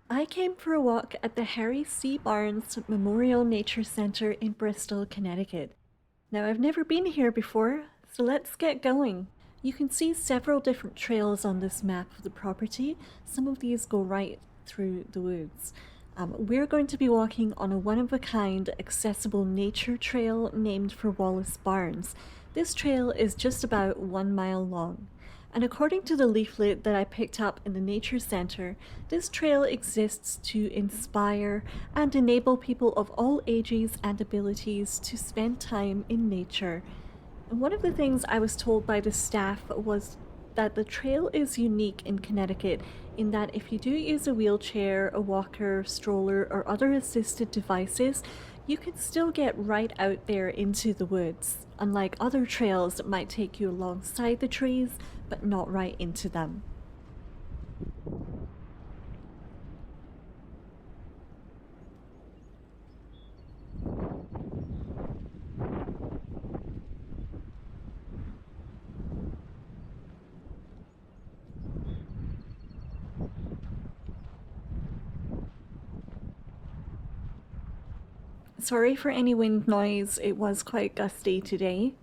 I came for a walk at the Harry C. Barnes Memorial Nature Center in Bristol, Connecticut. Now, I've never been here before, so let's get going. You can see several different trails on this map of the property. Some of these go right through the woods. We're going to be walking on a one-of-a-kind accessible nature trail named for Wallace Barnes. This trail is just about 1 mile long. And according to the leaflet that I picked up in the Nature Center, this trail exists to inspire and enable people of all ages and abilities to spend time in nature. And one of the things I was told by the staff was that the trail is unique in Connecticut in that if you do use a wheelchair, a walker, stroller, or other assisted devices, you can still get right out there into the woods, unlike other trails that might take you alongside the trees but not right into them. Sorry for any wind noise, it was quite gusty today.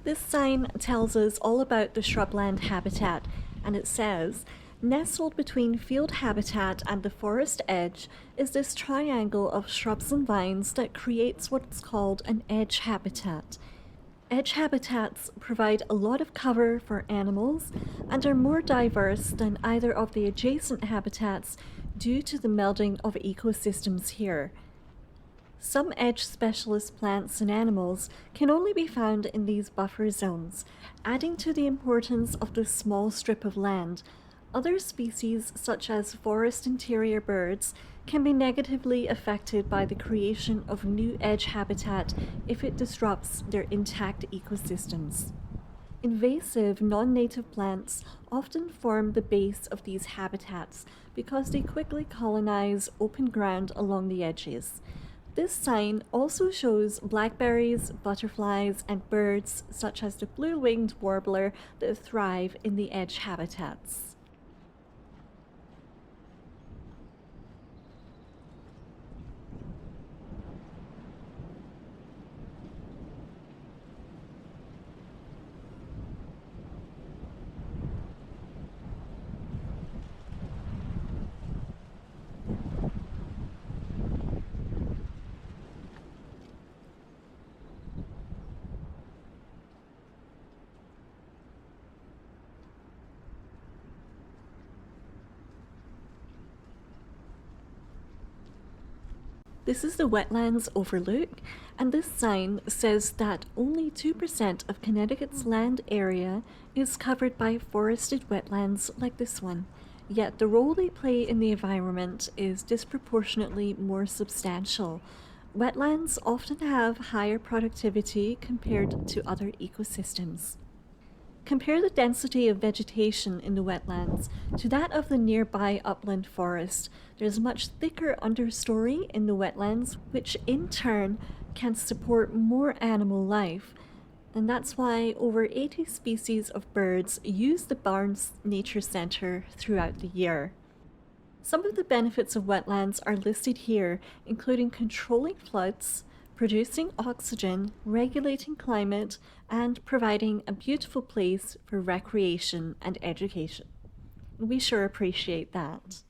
This sign tells us all about the shrubland habitat, and it says, nestled between field habitat and the forest edge is this triangle of shrubs and vines that creates what's called an edge habitat. Edge habitats provide a lot of cover for animals and are more diverse than either of the adjacent habitats due to the melding of ecosystems here. Some edge specialist plants and animals can only be found in these buffer zones, adding to the importance of this small strip of land. Other species, such as forest interior birds, can be negatively affected by the creation of new edge habitat if it disrupts their intact ecosystems. Invasive non-native plants often form the base of these habitats because they quickly colonize open ground along the edges. This sign also shows blackberries, butterflies, and birds such as the blue-winged warbler that thrive in the edge habitats. This is the wetlands overlook, and this sign says that only 2% of Connecticut's land area is covered by forested wetlands like this one, yet the role they play in the environment is disproportionately more substantial. Wetlands often have higher productivity compared to other ecosystems. Compare the density of vegetation in the wetlands to that of the nearby upland forest. There's a much thicker understory in the wetlands, which in turn can support more animal life. And that's why over 80 species of birds use the Barnes Nature Center throughout the year. Some of the benefits of wetlands are listed here, including controlling floods, producing oxygen, regulating climate, and providing a beautiful place for recreation and education. We sure appreciate that.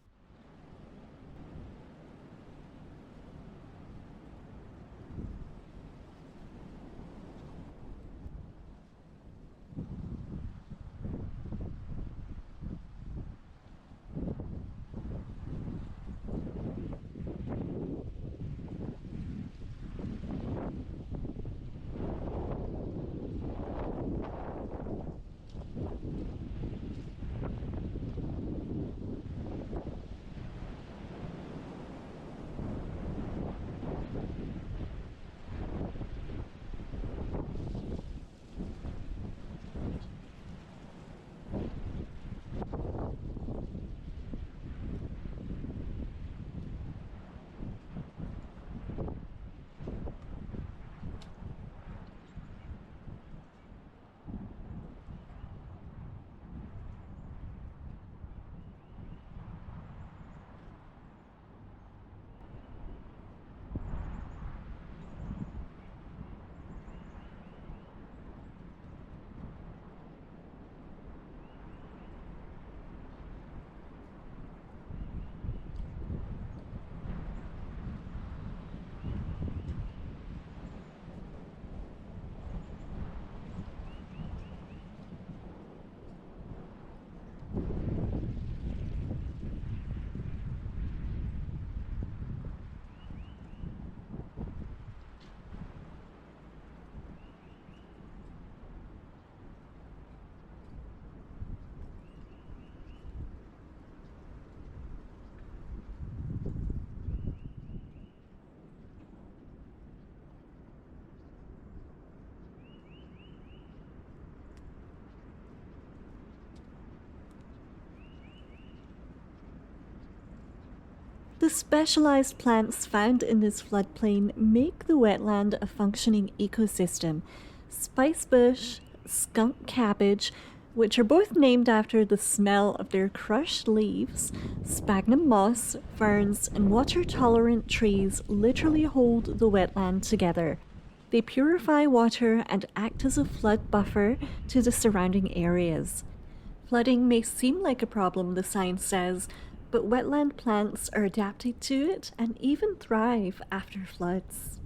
The specialized plants found in this floodplain make the wetland a functioning ecosystem. Spicebush, skunk cabbage, which are both named after the smell of their crushed leaves, sphagnum moss, ferns, and water tolerant trees literally hold the wetland together. They purify water and act as a flood buffer to the surrounding areas. Flooding may seem like a problem, the sign says, but wetland plants are adapted to it and even thrive after floods.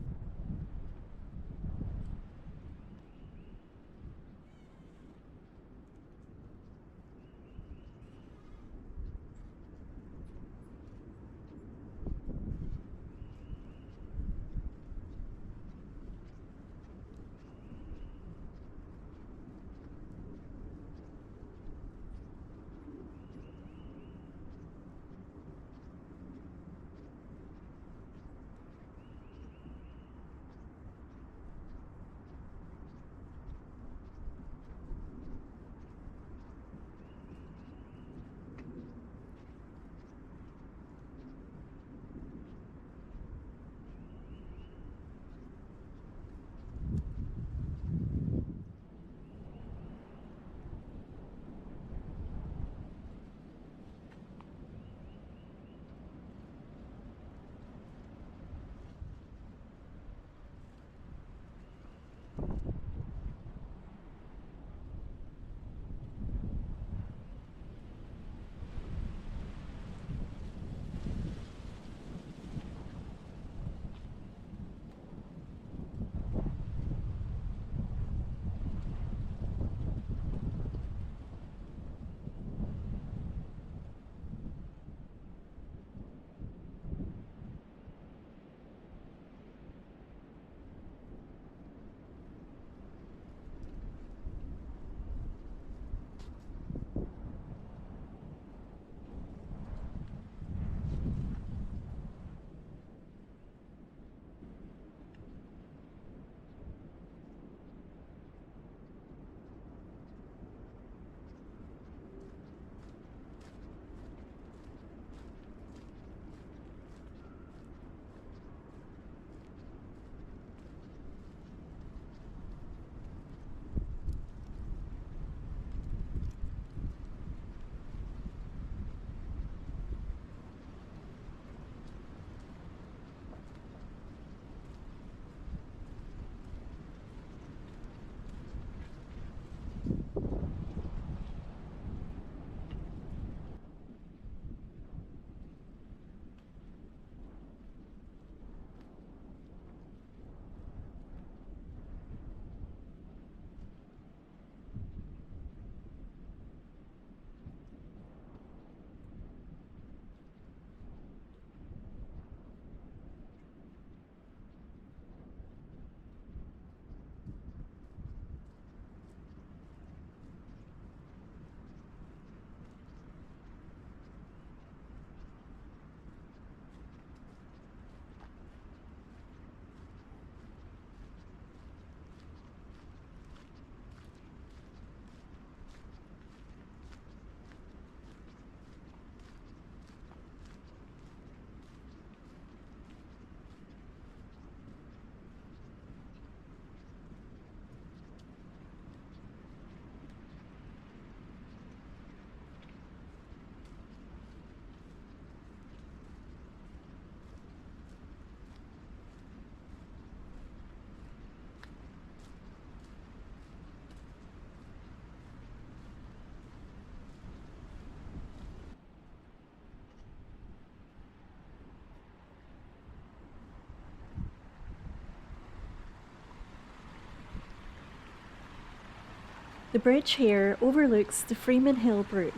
The bridge here overlooks the Freeman Hill Brook.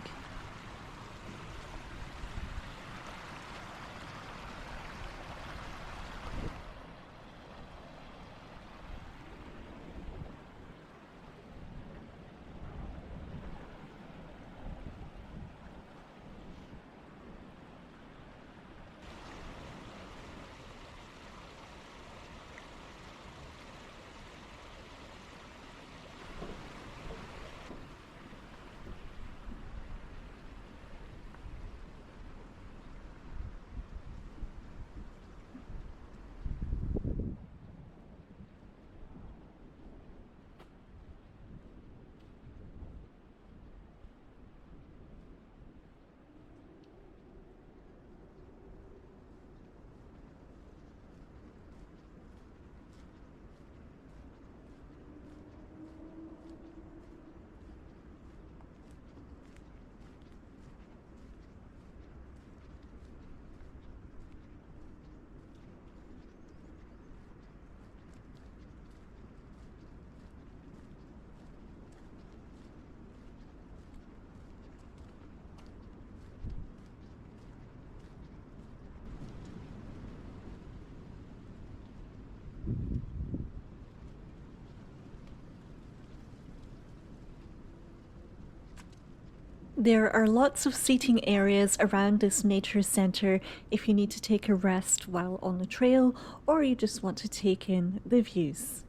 There are lots of seating areas around this nature centre if you need to take a rest while on the trail or you just want to take in the views.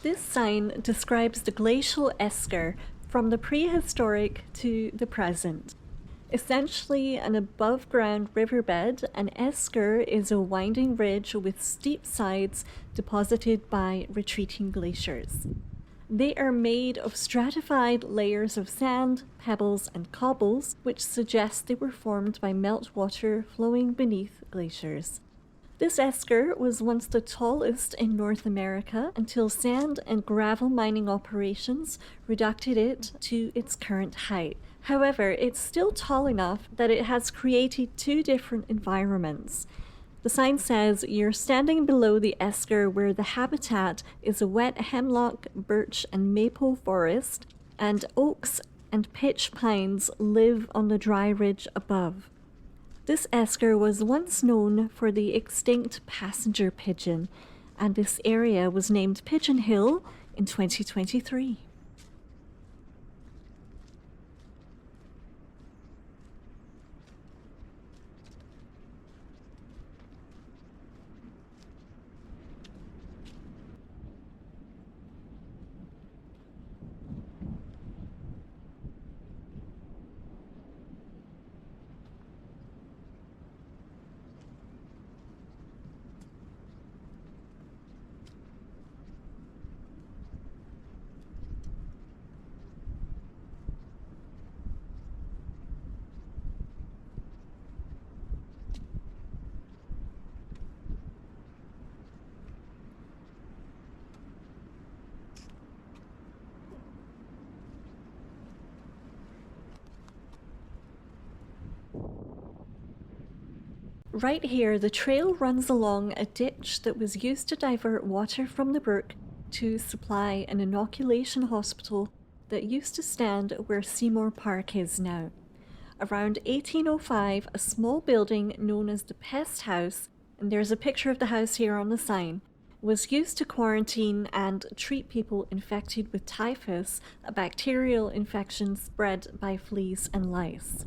This sign describes the glacial esker from the prehistoric to the present. Essentially an above-ground riverbed, an esker is a winding ridge with steep sides deposited by retreating glaciers. They are made of stratified layers of sand, pebbles, and cobbles, which suggest they were formed by meltwater flowing beneath glaciers. This esker was once the tallest in North America until sand and gravel mining operations reduced it to its current height. However, it's still tall enough that it has created two different environments. The sign says you're standing below the esker where the habitat is a wet hemlock, birch, and maple forest, and oaks and pitch pines live on the dry ridge above. This esker was once known for the extinct passenger pigeon, and this area was named Pigeon Hill in 2023. Right here, the trail runs along a ditch that was used to divert water from the brook to supply an inoculation hospital that used to stand where Seymour Park is now. Around 1805, a small building known as the Pest House and there's a picture of the house here on the sign, was used to quarantine and treat people infected with typhus, a bacterial infection spread by fleas and lice.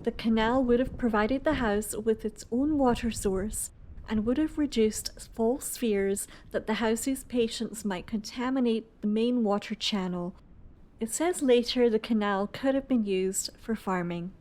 The canal would have provided the house with its own water source and would have reduced false fears that the house's patients might contaminate the main water channel. It says later the canal could have been used for farming.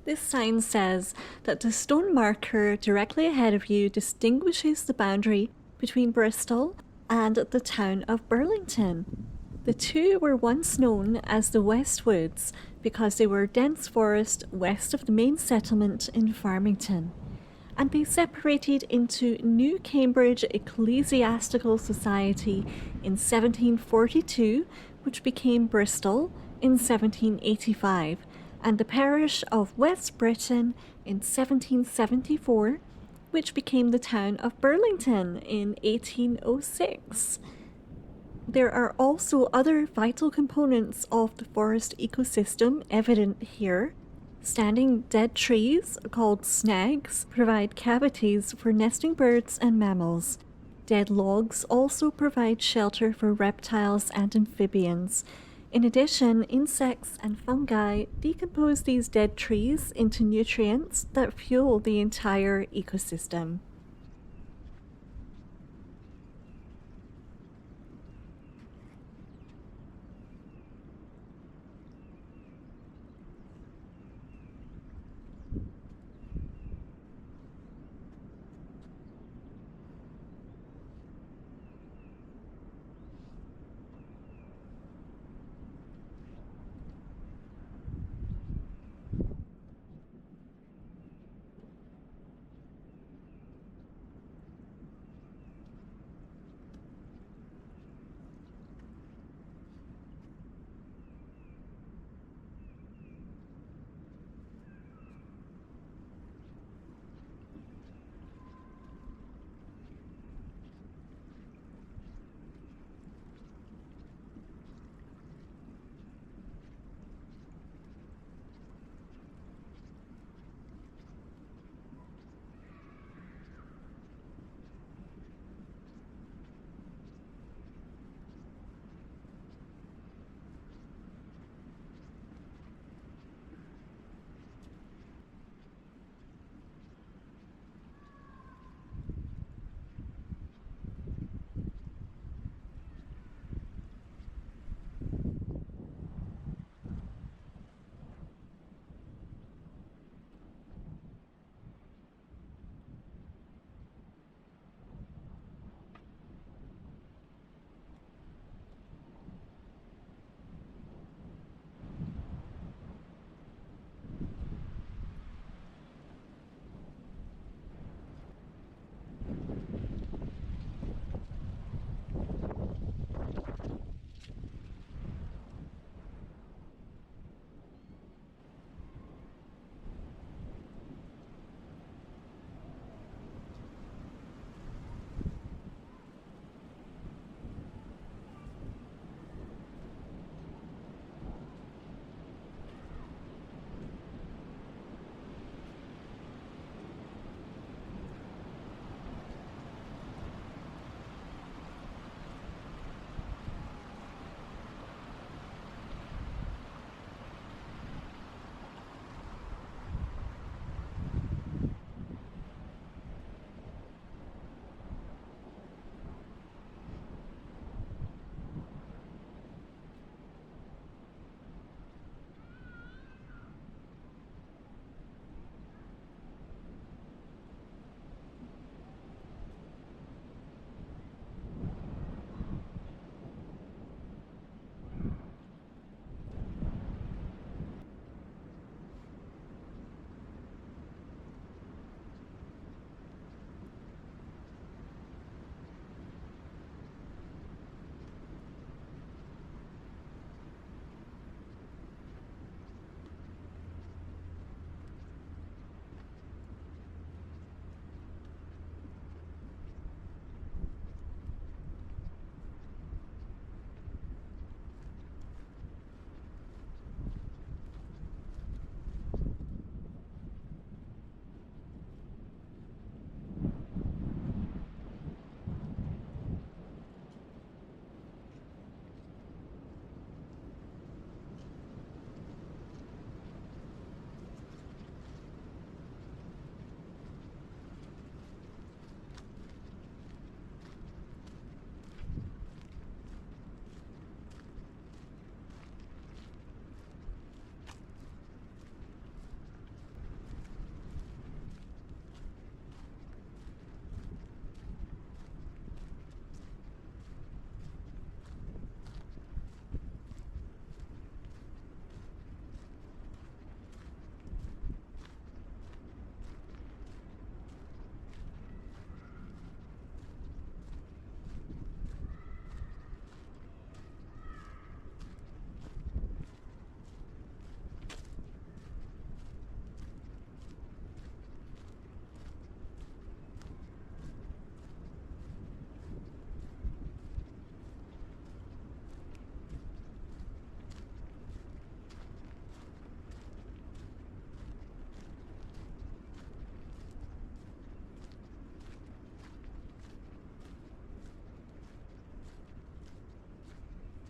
This sign says that the stone marker directly ahead of you distinguishes the boundary between Bristol and the town of Burlington. The two were once known as the West Woods because they were dense forest west of the main settlement in Farmington, and they separated into New Cambridge Ecclesiastical Society in 1742, which became Bristol in 1785, and the parish of West Britain in 1774, which became the town of Burlington in 1806. There are also other vital components of the forest ecosystem evident here. Standing dead trees, called snags, provide cavities for nesting birds and mammals. Dead logs also provide shelter for reptiles and amphibians. In addition, insects and fungi decompose these dead trees into nutrients that fuel the entire ecosystem.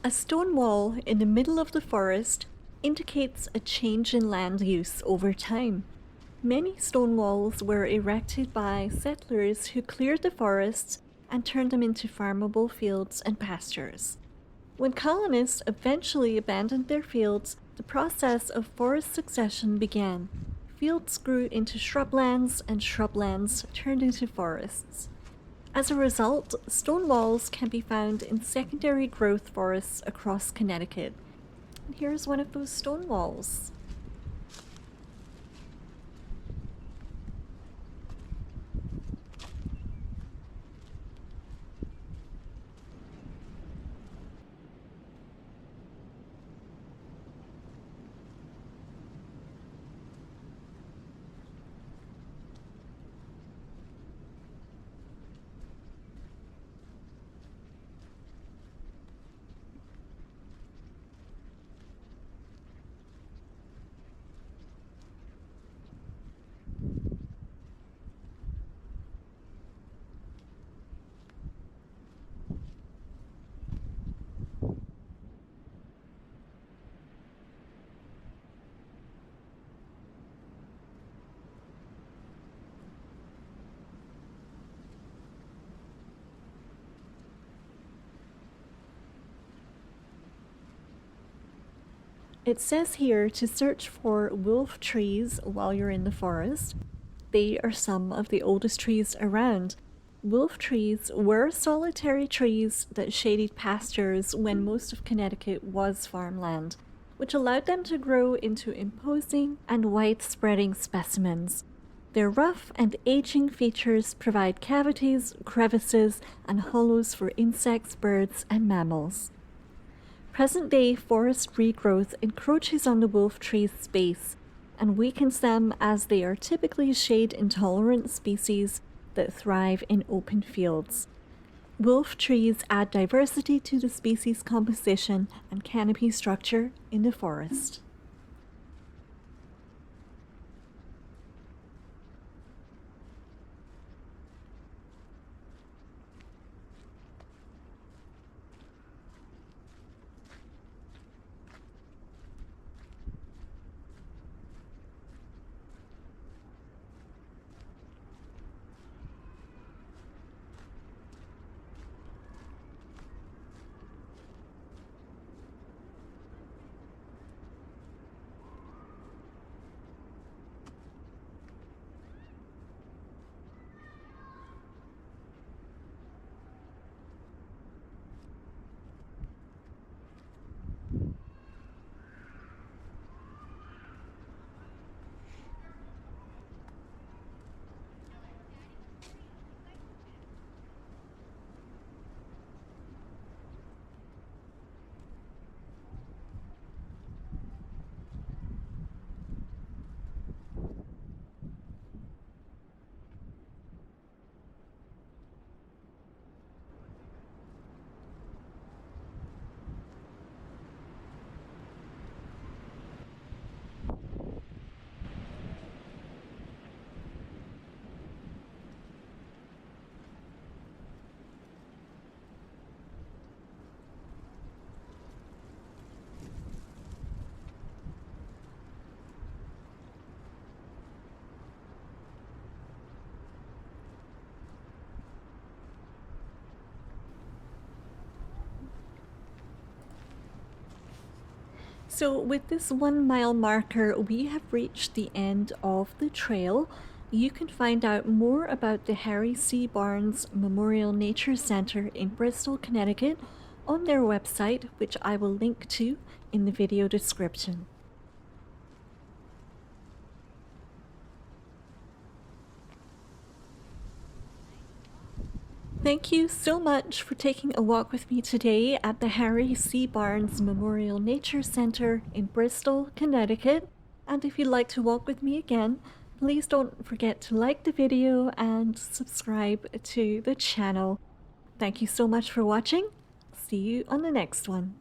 A stone wall in the middle of the forest indicates a change in land use over time. Many stone walls were erected by settlers who cleared the forests and turned them into farmable fields and pastures. When colonists eventually abandoned their fields, the process of forest succession began. Fields grew into shrublands, and shrublands turned into forests. As a result, stone walls can be found in secondary growth forests across Connecticut. And here's one of those stone walls. It says here to search for wolf trees while you're in the forest. They are some of the oldest trees around. Wolf trees were solitary trees that shaded pastures when most of Connecticut was farmland, which allowed them to grow into imposing and wide-spreading specimens. Their rough and aging features provide cavities, crevices, and hollows for insects, birds, and mammals. Present-day forest regrowth encroaches on the wolf tree's space and weakens them, as they are typically shade-intolerant species that thrive in open fields. Wolf trees add diversity to the species composition and canopy structure in the forest. So with this 1 mile marker, we have reached the end of the trail. You can find out more about the Harry C. Barnes Memorial Nature Center in Bristol, Connecticut on their website, which I will link to in the video description. Thank you so much for taking a walk with me today at the Harry C. Barnes Memorial Nature Center in Bristol, Connecticut. And if you'd like to walk with me again, please don't forget to like the video and subscribe to the channel. Thank you so much for watching. See you on the next one.